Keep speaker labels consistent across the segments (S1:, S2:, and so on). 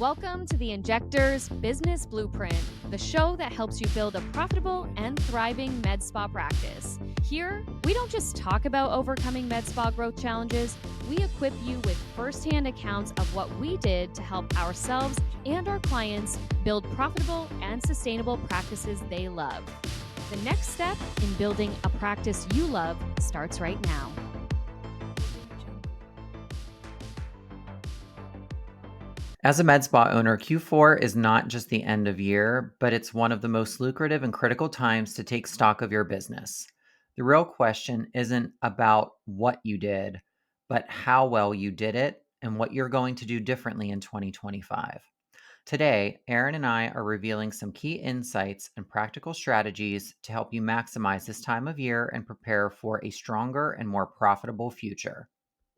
S1: Welcome to the Injector's Business Blueprint, the show that helps you build a profitable and thriving med spa practice. Here, we don't just talk about overcoming med spa growth challenges, we equip you with firsthand accounts of what we did to help ourselves and our clients build profitable and sustainable practices they love. The next step in building a practice you love starts right now.
S2: As a med spa owner, Q4 is not just the end of year, but it's one of the most lucrative and critical times to take stock of your business. The real question isn't about what you did, but how well you did it and what you're going to do differently in 2025. Today, Erin and I are revealing some key insights and practical strategies to help you maximize this time of year and prepare for a stronger and more profitable future.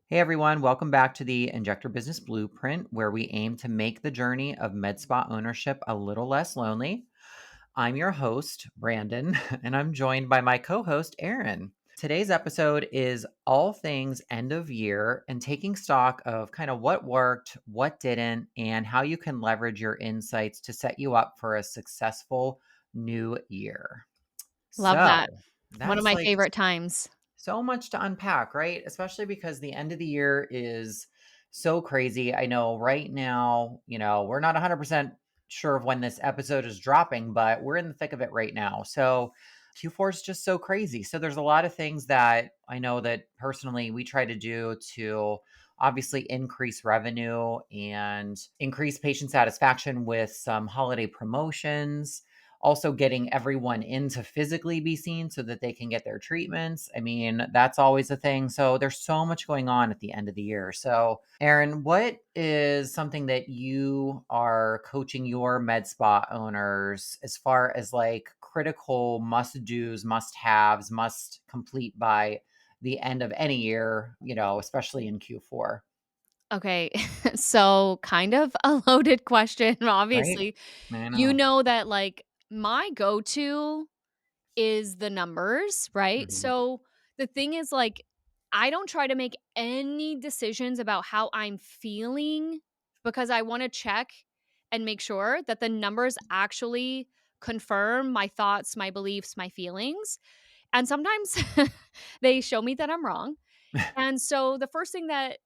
S2: Hey everyone, welcome back to the Injector Business Blueprint, where we aim to make the journey of med spa ownership a little less lonely. I'm your host, Brandon, and I'm joined by my co host, Erin. Today's episode is all things end of year and taking stock of kind of what worked, what didn't, and how you can leverage your insights to set you up for a successful new year.
S1: Love that.
S2: So
S1: One of
S2: that's
S1: my
S2: like
S1: favorite times.
S2: so much to unpack, right? Especially because the end of the year is so crazy. I know right now, we're not 100% sure of when this episode is dropping, but we're in the thick of it right now. So Q4 is just so crazy. So there's a lot of things that I know that personally we try to do to obviously increase revenue and increase patient satisfaction with some holiday promotions, also getting everyone in to physically be seen so that they can get their treatments. I mean, that's always a thing. So there's so much going on at the end of the year. So, Erin, what is something that you are coaching your med spa owners as far as like critical must do's, must haves, must complete by the end of any year, especially in Q4,
S1: Okay, so kind of a loaded question,
S2: right?
S1: obviously.
S2: I
S1: You
S2: know.
S1: know that, like, my go-to is the numbers, right?
S2: Mhm.
S1: So, the thing is, like, I don't try to make any decisions about how I'm feeling because I wanna check and make sure that the numbers actually confirm my thoughts, my beliefs, my feelings, and sometimes they show me that I'm wrong. And so the first thing that,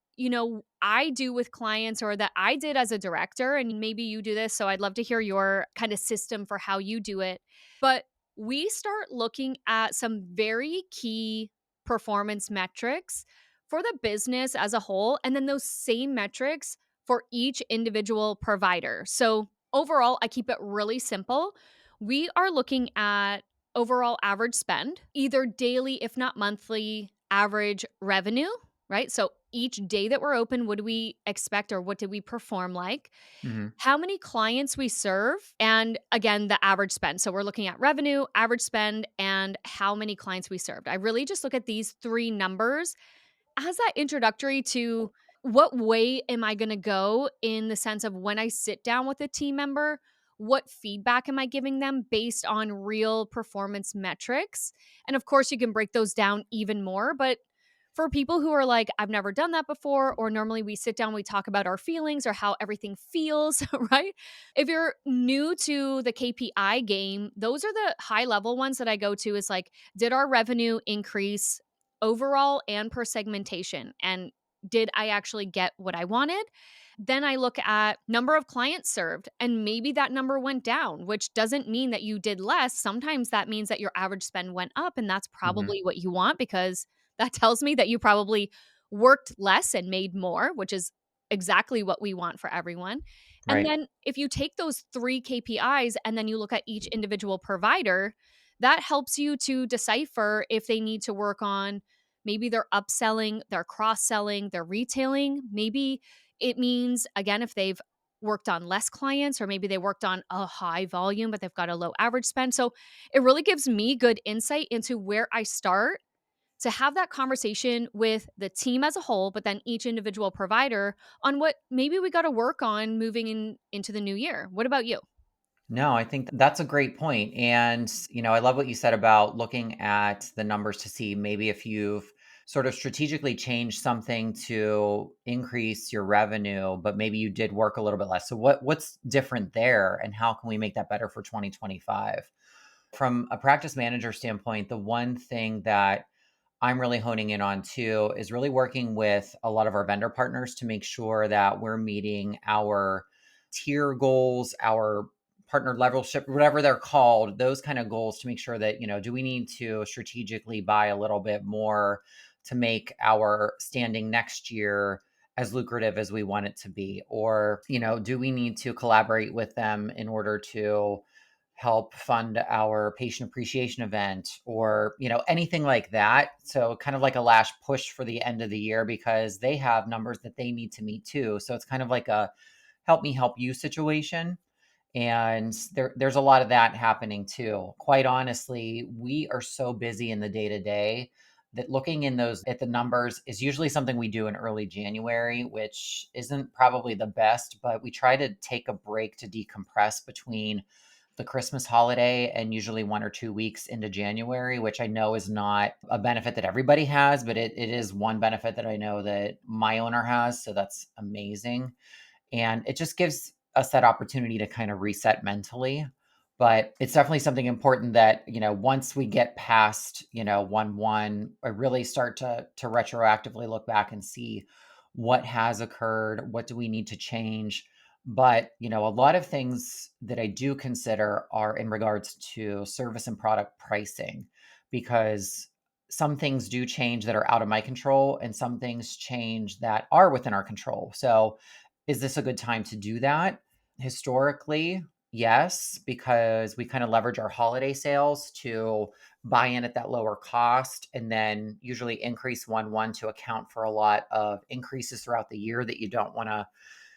S1: I do with clients or that I did as a director, and maybe you do this, so I'd love to hear your kind of system for how you do it. But we start looking at some very key performance metrics for the business as a whole, and then those same metrics for each individual provider. So overall, I keep it really simple. We are looking at overall average spend, either daily, if not monthly, average revenue, right? So each day that we're open, what do we expect or what did we perform like?
S2: Mhm.
S1: How many clients we serve, and again, the average spend. So we're looking at revenue, average spend, and how many clients we served. I really just look at these three numbers as that introductory to what way am I going to go in the sense of when I sit down with a team member, what feedback am I giving them based on real performance metrics? And of course, you can break those down even more. But for people who are like, I've never done that before, or normally we sit down, we talk about our feelings or how everything feels, right? If you're new to the KPI game, those are the high level ones that I go to is like, did our revenue increase overall and per segmentation? And did I actually get what I wanted? Then I look at number of clients served, and maybe that number went down, which doesn't mean that you did less. Sometimes that means that your average spend went up, and that's
S2: Mhm.
S1: probably what you want because that tells me that you probably worked less and made more, which is exactly what we want for everyone. And
S2: Right.
S1: then if you take those 3 KPIs and then you look at each individual provider, that helps you to decipher if they need to work on maybe they're upselling, they're cross-selling, they're retailing. Maybe it means, again, if they've worked on less clients or maybe they worked on a high volume, but they've got a low average spend. So it really gives me good insight into where I start to have that conversation with the team as a whole, but then each individual provider on what maybe we got to work on moving into the new year. What about you?
S2: No, I think that's a great point. And, I love what you said about looking at the numbers to see maybe if you've sort of strategically change something to increase your revenue, but maybe you did work a little bit less. So what's different there and how can we make that better for 2025? From a practice manager standpoint, the one thing that I'm really honing in on too is really working with a lot of our vendor partners to make sure that we're meeting our tier goals, our partner levelship, whatever they're called, those kind of goals to make sure that, do we need to strategically buy a little bit more to make our standing next year as lucrative as we want it to be? Or, do we need to collaborate with them in order to help fund our patient appreciation event or anything like that, so kind of like a last push for the end of the year because they have numbers that they need to meet too, so it's kind of like a help me help you situation. And there's a lot of that happening too. Quite honestly, we are so busy in the day to day that looking in those at the numbers is usually something we do in early January, which isn't probably the best, but we try to take a break to decompress between the Christmas holiday and usually 1 or 2 weeks into January, which I know is not a benefit that everybody has, but it is one benefit that I know that my owner has. So that's amazing. And it just gives us that opportunity to kind of reset mentally. But it's definitely something important that, once we get past, 1/1, I really start to retroactively look back and see what has occurred, what do we need to change. But, a lot of things that I do consider are in regards to service and product pricing, because some things do change that are out of my control and some things change that are within our control. So is this a good time to do that? Historically, yes, because we kind of leverage our holiday sales to buy in at that lower cost and then usually increase 1/1 to account for a lot of increases throughout the year that you don't want to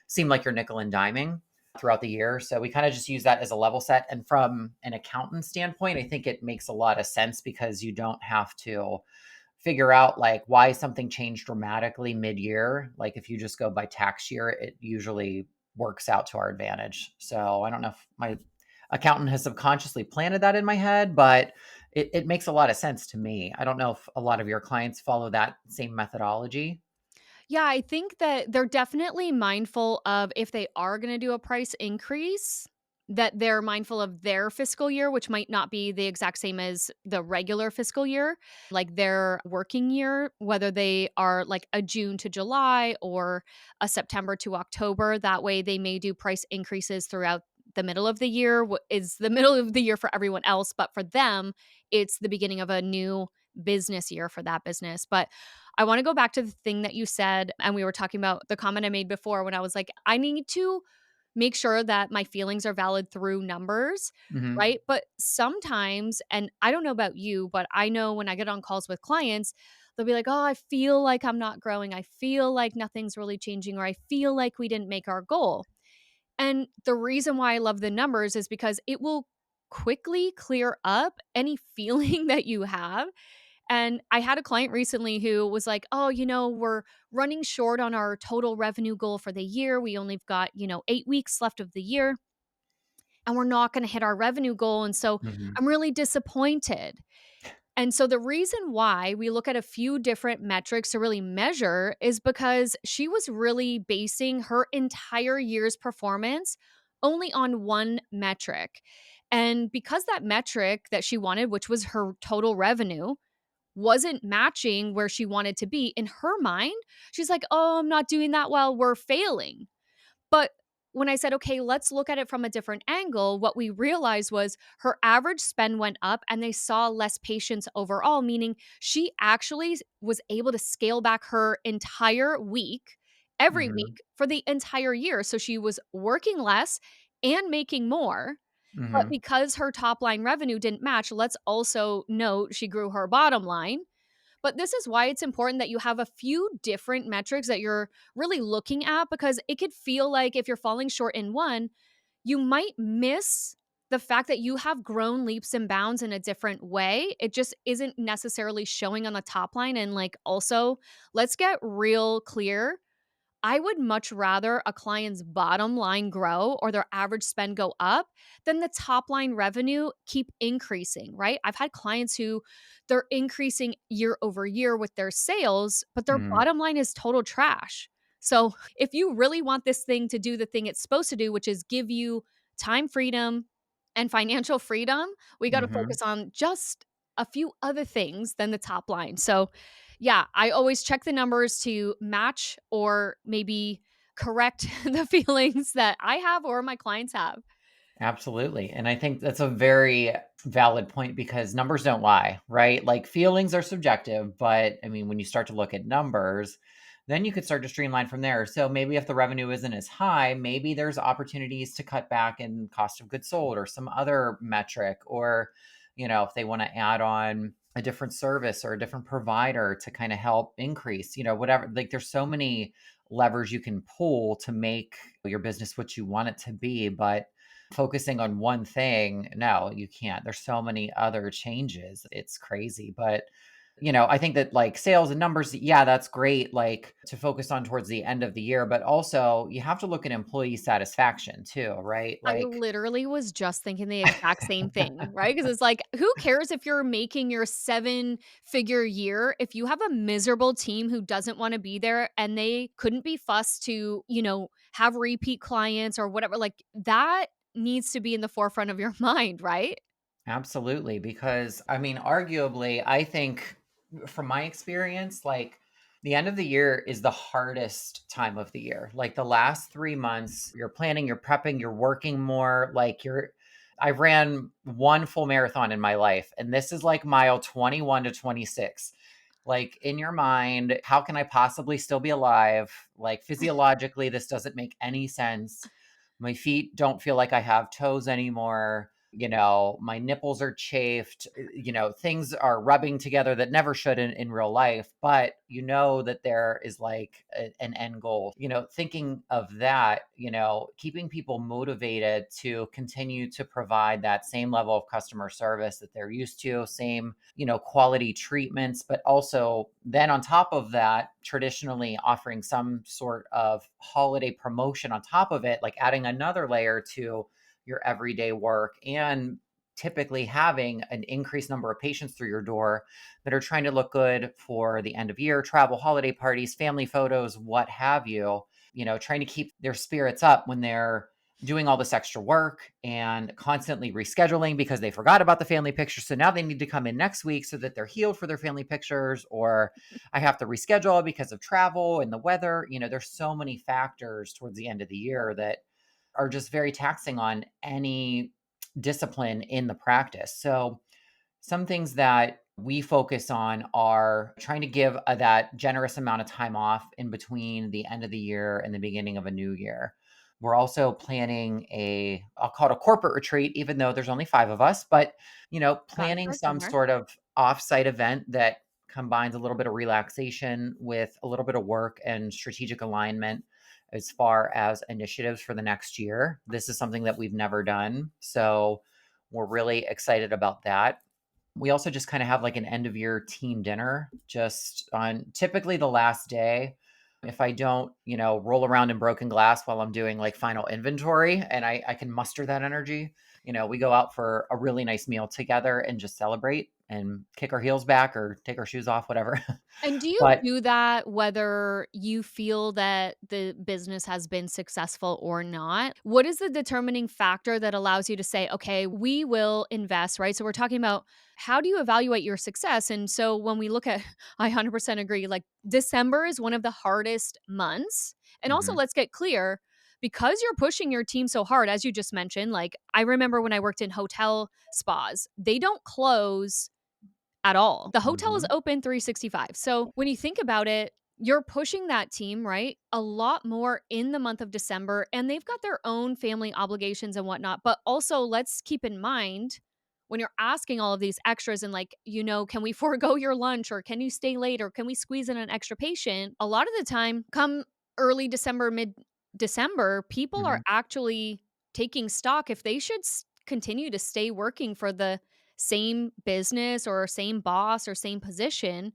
S2: seem like you're nickel and diming throughout the year. So we kind of just use that as a level set. And from an accountant standpoint, I think it makes a lot of sense because you don't have to figure out like why something changed dramatically mid-year. Like if you just go by tax year, it usually works out to our advantage. So I don't know if my accountant has subconsciously planted that in my head, but it makes a lot of sense to me. I don't know if a lot of your clients follow that same methodology.
S1: Yeah, I think that they're definitely mindful of if they are gonna do a price increase, that they're mindful of their fiscal year, which might not be the exact same as the regular fiscal year, like their working year, whether they are like a June to July or a September to October. That way they may do price increases throughout the middle of the year, is the middle of the year for everyone else, but for them, it's the beginning of a new business year for that business. But I wanna go back to the thing that you said, and we were talking about the comment I made before when I was like, I need to make sure that my feelings are valid through numbers,
S2: Hmm.
S1: right? But sometimes, and I don't know about you, but I know when I get on calls with clients, they'll be like, oh, I feel like I'm not growing. I feel like nothing's really changing, or I feel like we didn't make our goal. And the reason why I love the numbers is because it will quickly clear up any feeling that you have. And I had a client recently who was like, "Oh, we're running short on our total revenue goal for the year. We only've got, 8 weeks left of the year, and we're not gonna hit our revenue goal, and so
S2: Hmm.
S1: I'm really disappointed." And so the reason why we look at a few different metrics to really measure is because she was really basing her entire year's performance only on one metric. And because that metric that she wanted, which was her total revenue, wasn't matching where she wanted to be, in her mind, she's like, "Oh, I'm not doing that well. We're failing." But when I said, "Okay, let's look at it from a different angle," what we realized was her average spend went up and they saw less patients overall, meaning she actually was able to scale back her entire week, every
S2: Hmm.
S1: week for the entire year. So she was working less and making more. But
S2: Hmm.
S1: because her top line revenue didn't match, let's also note she grew her bottom line. But this is why it's important that you have a few different metrics that you're really looking at, because it could feel like if you're falling short in one, you might miss the fact that you have grown leaps and bounds in a different way. It just isn't necessarily showing on the top line. And like, also, let's get real clear. I would much rather a client's bottom line grow or their average spend go up than the top line revenue keep increasing, right? I've had clients who they're increasing year over year with their sales, but their
S2: Mhm.
S1: bottom line is total trash. So, if you really want this thing to do the thing it's supposed to do, which is give you time freedom and financial freedom, we got to
S2: Mhm.
S1: focus on just a few other things than the top line. So, yeah, I always check the numbers to match or maybe correct the feelings that I have or my clients have.
S2: Absolutely. And I think that's a very valid point because numbers don't lie, right? Like feelings are subjective, but I mean, when you start to look at numbers, then you could start to streamline from there. So maybe if the revenue isn't as high, maybe there's opportunities to cut back in cost of goods sold or some other metric, or, if they want to add on a different service or a different provider to kind of help increase, whatever. Like there's so many levers you can pull to make your business what you want it to be. But focusing on one thing, no, you can't. There's so many other changes. It's crazy. But, I think that like sales and numbers, yeah, that's great, like to focus on towards the end of the year. But also, you have to look at employee satisfaction too, right?
S1: I
S2: Like,
S1: literally was just thinking the exact same thing, right? Because it's like, who cares if you're making your seven-figure year if you have a miserable team who doesn't wanna be there and they couldn't be fussed to, have repeat clients or whatever, like, that needs to be in the forefront of your mind, right?
S2: absolutely, because I mean, arguably, I think from my experience, like the end of the year is the hardest time of the year. Like the last 3 months, you're planning, you're prepping, you're working more. I ran one full marathon in my life, and this is like mile 21 to 26. Like in your mind, how can I possibly still be alive? Like physiologically, this doesn't make any sense. My feet don't feel like I have toes anymore. My nipples are chafed. Things are rubbing together that never should in real life. But that there is like an end goal. Thinking of that, keeping people motivated to continue to provide that same level of customer service that they're used to, same, quality treatments, but also then on top of that, traditionally offering some sort of holiday promotion on top of it, like adding another layer to your everyday work, and typically having an increased number of patients through your door that are trying to look good for the end of year, travel, holiday parties, family photos, what have you, trying to keep their spirits up when they're doing all this extra work and constantly rescheduling because they forgot about the family pictures. So now they need to come in next week so that they're healed for their family pictures, or I have to reschedule because of travel and the weather. There's so many factors towards the end of the year that are just very taxing on any discipline in the practice. So, some things that we focus on are trying to give that generous amount of time off in between the end of the year and the beginning of a new year. We're also planning I'll call it a corporate retreat, even though there's only 5 of us, but,
S1: Gotta
S2: planning
S1: start
S2: some
S1: somewhere.
S2: sort of offsite event that combines a little bit of relaxation with a little bit of work and strategic alignment as far as initiatives for the next year. This is something that we've never done. So we're really excited about that. We also just kind of have like an end of year team dinner just on typically the last day. If I don't, roll around in broken glass while I'm doing like final inventory and I can muster that energy, we go out for a really nice meal together and just celebrate and kick our heels back or take our shoes off, whatever.
S1: And do you
S2: But
S1: do that whether you feel that the business has been successful or not? What is the determining factor that allows you to say, okay, we will invest, right? So we're talking about how do you evaluate your success? And so when we look at, I 100% agree, like December is one of the hardest months. And also,
S2: Mhm,
S1: let's get clear because you're pushing your team so hard, as you just mentioned, like I remember when I worked in hotel spas, they don't close at all. The hotel is
S2: mhm,
S1: open 365. So when you think about it, you're pushing that team, right? A lot more in the month of December, and they've got their own family obligations and whatnot. But also, let's keep in mind when you're asking all of these extras and, like, can we forego your lunch or can you stay late or can we squeeze in an extra patient? A lot of the time, come early December, mid December, people are
S2: mhm.
S1: actually taking stock if they should continue to stay working for the same business or same boss or same position.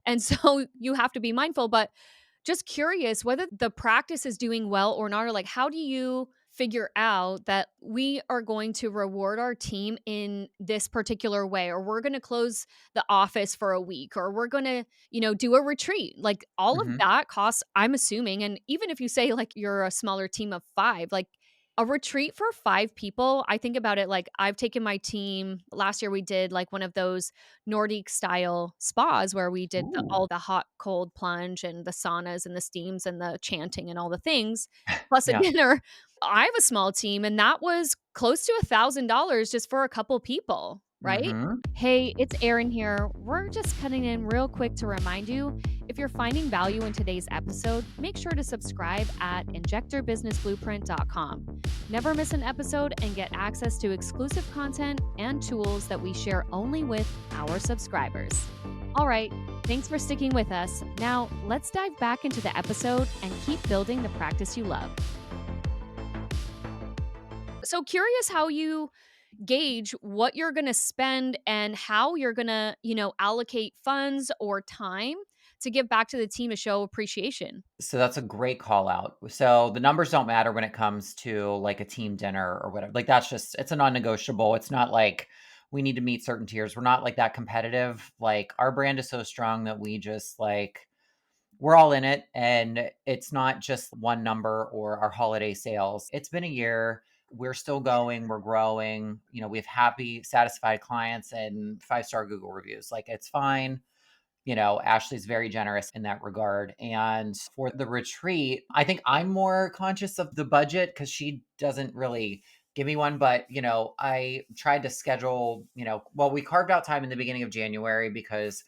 S1: And so you have to be mindful, but just curious whether the practice is doing well or not, or like, how do you figure out that we are going to reward our team in this particular way, or we're going to close the office for a week, or we're going to, do a retreat? Like all of
S2: Mhm.
S1: that costs, I'm assuming. And even if you say like you're a smaller team of five, like a retreat for five people, I think about it like I've taken my team last year. We did like one of those Nordic style spas where we did
S2: Ooh.
S1: all the hot, cold plunge and the saunas and the steams and the chanting and all the things, plus a
S2: Yeah.
S1: dinner. I have a small team, and that was close to $1,000 just for a couple people, right?
S2: Mhm.
S1: Hey, it's Erin here. We're just cutting in real quick to remind you, if you're finding value in today's episode, make sure to subscribe at injectorbusinessblueprint.com. Never miss an episode and get access to exclusive content and tools that we share only with our subscribers. All right, thanks for sticking with us. Now, let's dive back into the episode and keep building the practice you love. So, curious how you gauge what you're going to spend and how you're going to, allocate funds or time to give back to the team to show appreciation.
S2: So that's a great call out. So the numbers don't matter when it comes to like a team dinner or whatever. Like that's just it's a non-negotiable. It's not like we need to meet certain tiers. We're not like that competitive. Like our brand is so strong that we just like we're all in it and it's not just one number or our holiday sales. It's been a year. We're still going, we're growing. We have happy, satisfied clients and five-star Google reviews. Like it's fine. Ashley's very generous in that regard. And for the retreat, I think I'm more conscious of the budget because she doesn't really give me one. But, I tried to schedule, well, we carved out time in the beginning of January because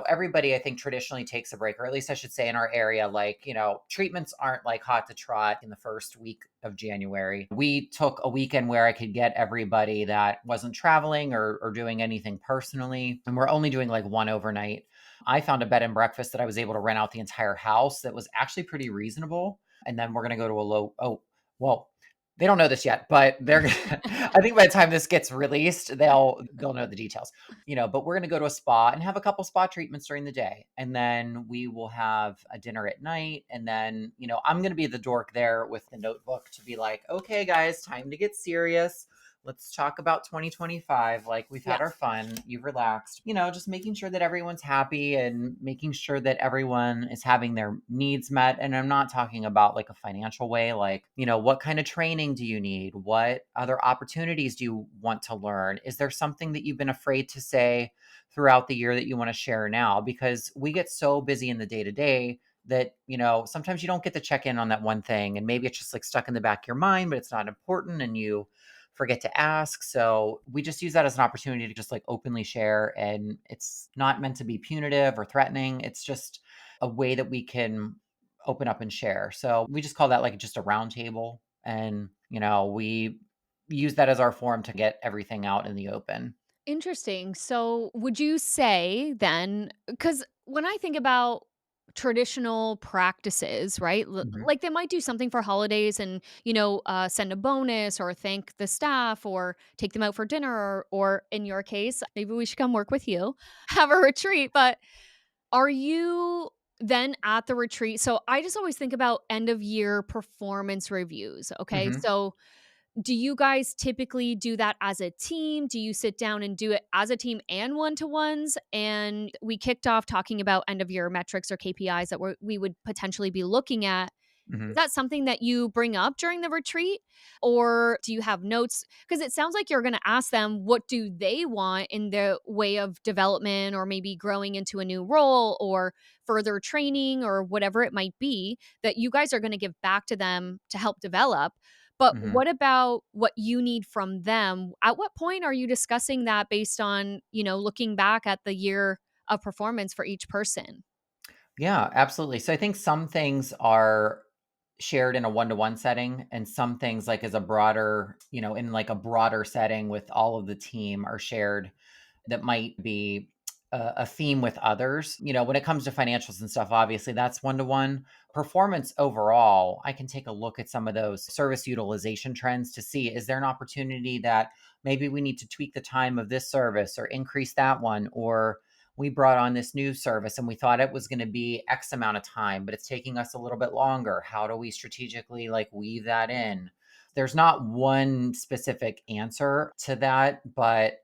S2: everybody I think traditionally takes a break, or at least I should say in our area, like, treatments aren't like hot to trot in the first week of January. We took a weekend where I could get everybody that wasn't traveling or doing anything personally. And we're only doing like one overnight. I found a bed and breakfast that I was able to rent out the entire house that was actually pretty reasonable. And then we're going to go to a well, they don't know this yet, but they're, I think by the time this gets released, they'll know the details but we're going to go to a spa and have a couple spa treatments during the day. And then we will have a dinner at night. And then, I'm going to be the dork there with the notebook to be like, okay, guys, time to get serious. Let's talk about 2025. Like we've had our
S1: Yes.
S2: fun. You've relaxed, just making sure that everyone's happy and making sure that everyone is having their needs met. And I'm not talking about like a financial way, like, what kind of training do you need? What other opportunities do you want to learn? Is there something that you've been afraid to say throughout the year that you want to share now? Because we get so busy in the day to day that sometimes you don't get to check in on that one thing and maybe it's just like stuck in the back of your mind but it's not important and you forget to ask. So we just use that as an opportunity to just like openly share. And it's not meant to be punitive or threatening. It's just a way that we can open up and share. So we just call that like just a round table. And, we use that as our forum to get everything out in the open.
S1: Interesting. So, would you say then, because when I think about traditional practices, right?
S2: Mhm.
S1: Like they might do something for holidays and, send a bonus or thank the staff or take them out for dinner or in your case, maybe we should come work with you, have a retreat. But are you then at the retreat? So, I just always think about end of year performance reviews. Okay.
S2: Mhm.
S1: So, do you guys typically do that as a team? Do you sit down and do it as a team and one-to-ones? And we kicked off talking about end of year metrics or KPIs that we would potentially be looking at. Is
S2: Mhm.
S1: that something that you bring up during the retreat? Or do you have notes? Because it sounds like you're going to ask them what do they want in the way of development or maybe growing into a new role or further training or whatever it might be that you guys are going to give back to them to help develop. But
S2: Mhm.
S1: what about what you need from them? At what point are you discussing that based on, looking back at the year of performance for each person?
S2: Yeah, absolutely. So I think some things are shared in a one-to-one setting and some things like as a broader, in like a broader setting with all of the team are shared that might be a theme with others. When it comes to financials and stuff, obviously that's one-to-one. Performance overall, I can take a look at some of those service utilization trends to see is there an opportunity that maybe we need to tweak the time of this service or increase that one or we brought on this new service and we thought it was going to be X amount of time, but it's taking us a little bit longer. How do we strategically like weave that in? There's not one specific answer to that, but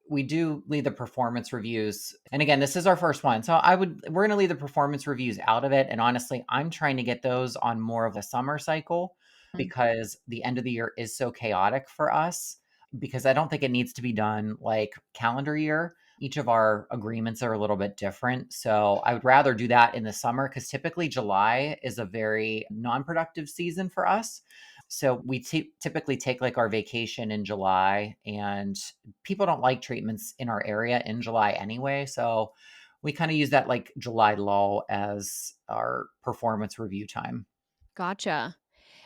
S2: we do leave the performance reviews. And again, this is our first one. So we're going to leave the performance reviews out of it. And honestly, I'm trying to get those on more of a summer cycle
S1: Mm.
S2: because the end of the year is so chaotic for us because I don't think it needs to be done like calendar year. Each of our agreements are a little bit different. So I would rather do that in the summer because typically July is a very non productive season for us. So we typically take like our vacation in July, and people don't like treatments in our area in July anyway. So we kind of use that like July lull as our performance review time.
S1: Gotcha.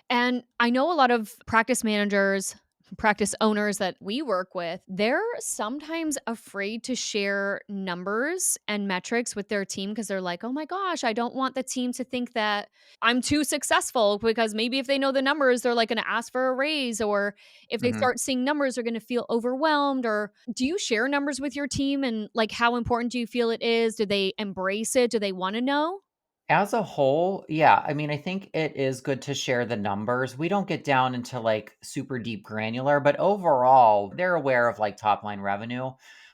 S1: And I know a lot of practice managers, practice owners that we work with, they're sometimes afraid to share numbers and metrics with their team because they're like, oh my gosh, I don't want the team to think that I'm too successful because maybe if they know the numbers, they're like going to ask for a raise. Or if they
S2: Mhm.
S1: start seeing numbers, they're going to feel overwhelmed. Or do you share numbers with your team and like how important do you feel it is? Do they embrace it? Do they want to know?
S2: As a whole, yeah, I mean, I think it is good to share the numbers. We don't get down into like super deep granular, but overall, they're aware of like top line revenue.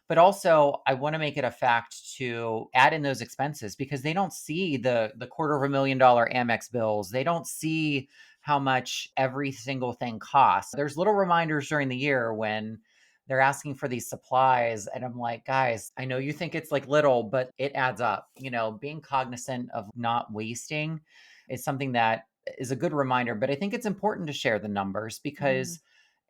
S2: But also, I want to make it a fact to add in those expenses because they don't see the $250,000 Amex bills. They don't see how much every single thing costs. There's little reminders during the year when they're asking for these supplies and I'm like, "Guys, I know you think it's like little, but it adds up." Being cognizant of not wasting is something that is a good reminder, but I think it's important to share the numbers
S1: Mm.
S2: because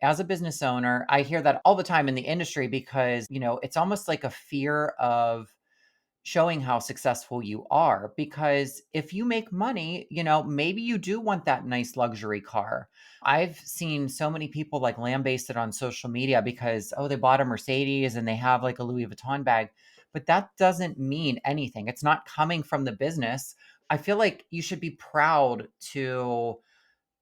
S2: as a business owner, I hear that all the time in the industry because, it's almost like a fear of showing how successful you are because if you make money, maybe you do want that nice luxury car. I've seen so many people like lambaste it on social media because they bought a Mercedes and they have like a Louis Vuitton bag, but that doesn't mean anything. It's not coming from the business. I feel like you should be proud to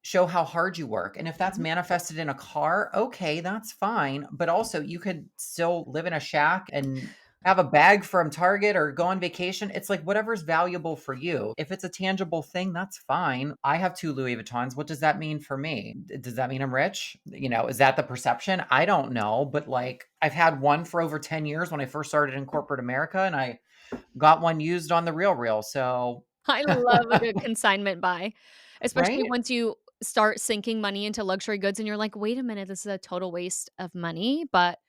S2: show how hard you work. And if that's
S1: Mhm.
S2: manifested in a car, okay, that's fine. But also, you could still live in a shack and have a bag from Target or go on vacation. It's like whatever's valuable for you. If it's a tangible thing, that's fine. I have two Louis Vuittons. What does that mean for me? Does that mean I'm rich? Is that the perception? I don't know. But like, I've had one for over 10 years when I first started in corporate America, and I got one used on the real real. So,
S1: I love a good consignment buy, especially
S2: right?
S1: once you start sinking money into luxury goods and you're like, "Wait a minute, this is a total waste of money," but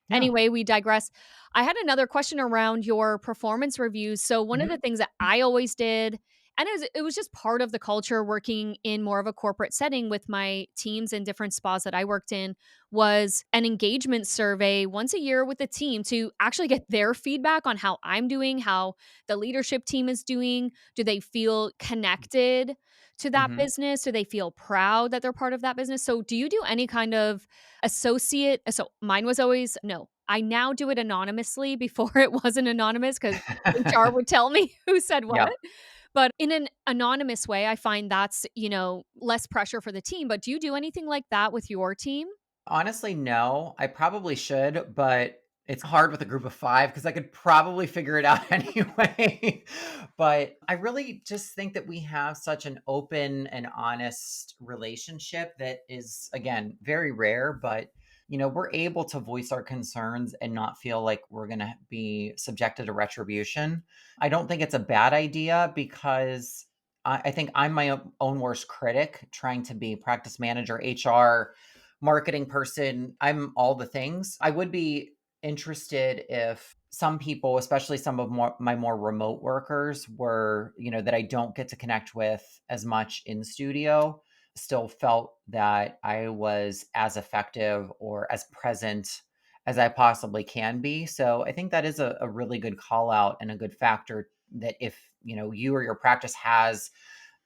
S2: Yeah.
S1: anyway, we digress. I had another question around your performance reviews. So one of the
S2: Mhm.
S1: things that I always did, and it was just part of the culture working in more of a corporate setting with my teams in different spas that I worked in, was an engagement survey once a year with the team to actually get their feedback on how I'm doing, how the leadership team is doing. Do they feel connected to that
S2: Mhm.
S1: business? Do they feel proud that they're part of that business? So do you do any kind of associate so mine was always no. I now do it anonymously. Before it wasn't anonymous because HR would tell me who said what.
S2: Yep.
S1: But in an anonymous way, I find that's, less pressure for the team. But do you do anything like that with your team?
S2: Honestly, no. I probably should, but it's hard with a group of 5 because I could probably figure it out anyway. But I really just think that we have such an open and honest relationship that is, again, very rare, but, we're able to voice our concerns and not feel like we're gonna be subjected to retribution. I don't think it's a bad idea because I think I'm my own worst critic trying to be practice manager, HR, marketing person. I'm all the things. I would be interested if some people, especially some of my more remote workers, were, that I don't get to connect with as much in studio, still felt that I was as effective or as present as I possibly can be. So I think that is a really good call out and a good factor that if, you or your practice has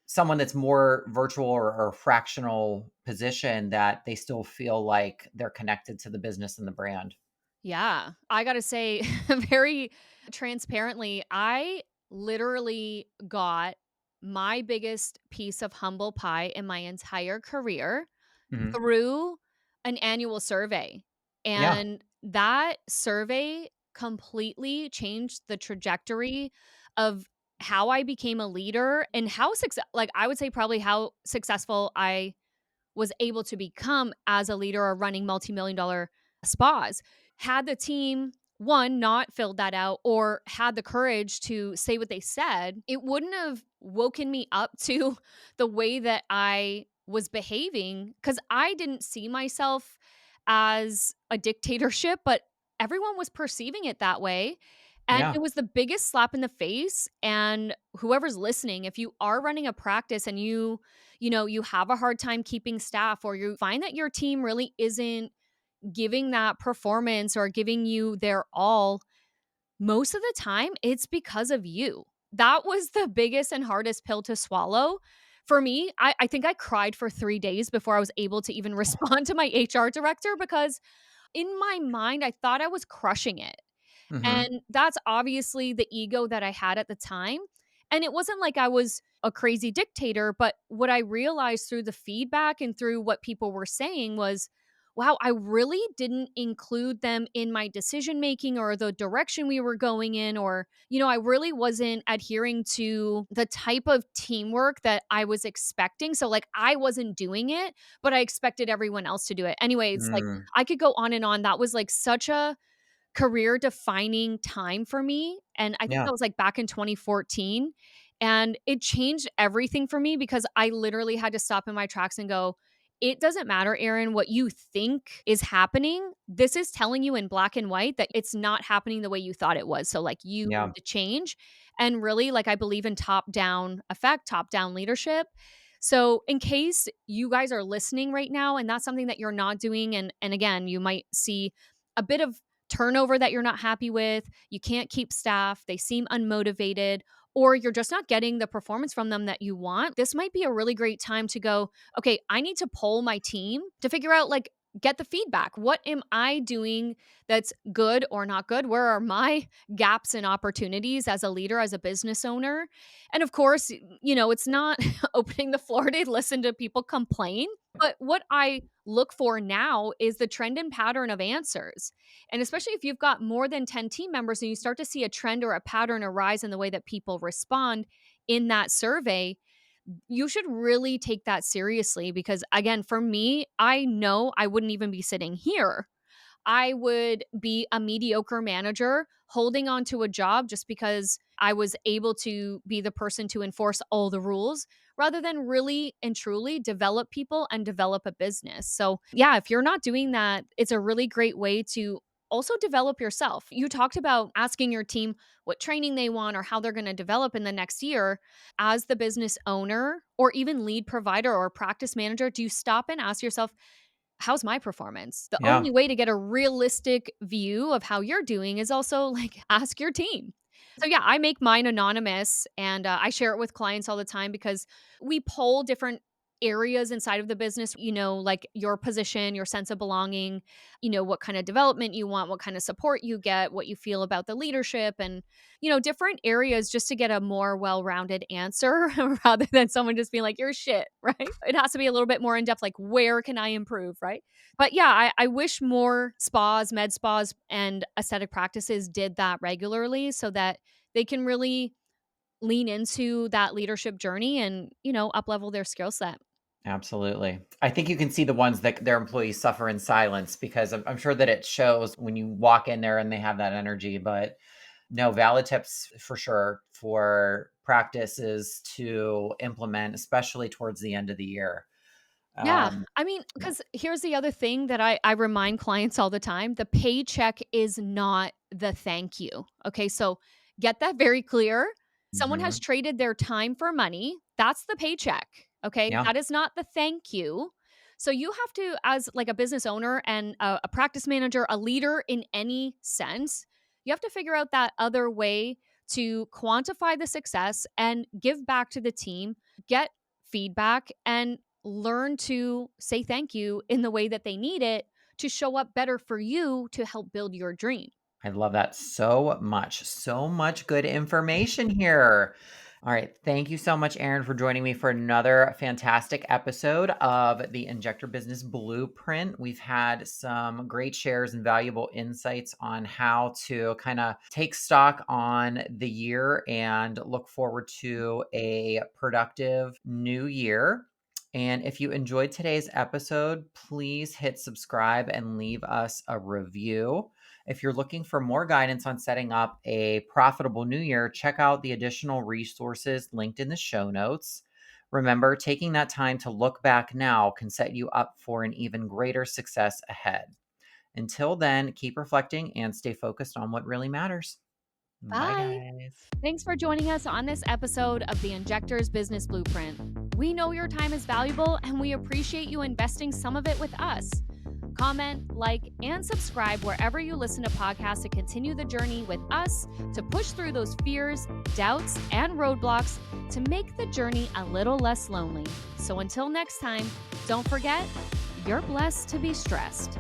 S2: someone that's more virtual or fractional position that they still feel like they're connected to the business and the brand.
S1: Yeah. I gotta say, very transparently, I literally got my biggest piece of humble pie in my entire career
S2: Mhm.
S1: through an annual survey.
S2: Yeah.
S1: And that survey completely changed the trajectory of how I became a leader and how like, I would say probably how successful I was able to become as a leader or running multi-million dollar spas. Had the team one not filled that out or had the courage to say what they said, it wouldn't have woken me up to the way that I was behaving because I didn't see myself as a dictatorship, but everyone was perceiving it that way. And
S2: Yeah.
S1: it was the biggest slap in the face. And whoever's listening, if you are running a practice and you have a hard time keeping staff or you find that your team really isn't giving that performance or giving you their all, most of the time it's because of you. That was the biggest and hardest pill to swallow. For me, I think I cried for 3 days before I was able to even respond to my HR director because in my mind, I thought I was crushing it.
S2: Mhm.
S1: And that's obviously the ego that I had at the time. And it wasn't like I was a crazy dictator, but what I realized through the feedback and through what people were saying was, wow, I really didn't include them in my decision making or the direction we were going in, or, I really wasn't adhering to the type of teamwork that I was expecting. So, like, I wasn't doing it, but I expected everyone else to do it. Anyways, like,
S2: Mm.
S1: I could go on and on. That was like such a career defining time for me, and I think
S2: Yeah.
S1: that was, like, back in 2014, and it changed everything for me because I literally had to stop in my tracks and go, "It doesn't matter, Erin, what you think is happening. This is telling you in black and white that it's not happening the way you thought it was, so, like, you
S2: Yeah.
S1: need to change." And really, like, I believe in top-down effect, top-down leadership. So, in case you guys are listening right now and that's something that you're not doing, and again, you might see a bit of turnover that you're not happy with, you can't keep staff, they seem unmotivated, or you're just not getting the performance from them that you want, this might be a really great time to go, okay, I need to poll my team to figure out, like, get the feedback. What am I doing that's good or not good? Where are my gaps and opportunities as a leader, as a business owner? And of course, it's not opening the floor to listen to people complain. But what I look for now is the trend and pattern of answers. And especially if you've got more than 10 team members and you start to see a trend or a pattern arise in the way that people respond in that survey, you should really take that seriously because, again, for me, I know I wouldn't even be sitting here. I would be a mediocre manager holding on to a job just because I was able to be the person to enforce all the rules rather than really and truly develop people and develop a business. So, yeah, if you're not doing that, it's a really great way to also develop yourself. You talked about asking your team what training they want or how they're going to develop in the next year. As the business owner or even lead provider or practice manager, do you stop and ask yourself, how's my performance? The
S2: Yeah.
S1: only way to get a realistic view of how you're doing is also, like, ask your team. So, yeah, I make mine anonymous and I share it with clients all the time because we poll different areas inside of the business, like your position, your sense of belonging, what kind of development you want, what kind of support you get, what you feel about the leadership, and, different areas just to get a more well rounded answer rather than someone just being like, you're shit, right? It has to be a little bit more in depth, like, where can I improve, right? But yeah, I wish more spas, med spas, and aesthetic practices did that regularly so that they can really lean into that leadership journey and, up level their skill set.
S2: Absolutely. I think you can see the ones that their employees suffer in silence because I'm sure that it shows when you walk in there and they have that energy. But no, valid tips for sure for practices to implement, especially towards the end of the year.
S1: Yeah.
S2: Um,
S1: I mean,
S2: yeah.
S1: because here's the other thing that I remind clients all the time, the paycheck is not the thank you. Okay. So get that very clear. Someone has
S2: Mhm.
S1: traded their time for money. That's the paycheck. Okay.
S2: Yeah.
S1: That is not the thank you. So you have to, as like a business owner and a practice manager, a leader in any sense, you have to figure out that other way to quantify the success and give back to the team, get feedback, and learn to say thank you in the way that they need it to show up better for you to help build your dream.
S2: I love that so much. So much good information here. All right. Thank you so much, Aaron, for joining me for another fantastic episode of the Injector Business Blueprint. We've had some great shares and valuable insights on how to kind of take stock on the year and look forward to a productive new year. And if you enjoyed today's episode, please hit subscribe and leave us a review. If you're looking for more guidance on setting up a profitable new year, check out the additional resources linked in the show notes. Remember, taking that time to look back now can set you up for an even greater success ahead. Until then, keep reflecting and stay focused on what really matters. Bye,
S1: Bye.
S2: guys.
S1: Thanks for joining us on this episode of the Injectors Business Blueprint. We know your time is valuable and we appreciate you investing some of it with us. Comment, like, and subscribe wherever you listen to podcasts to continue the journey with us to push through those fears, doubts, and roadblocks to make the journey a little less lonely. So until next time, don't forget, you're blessed to be stressed.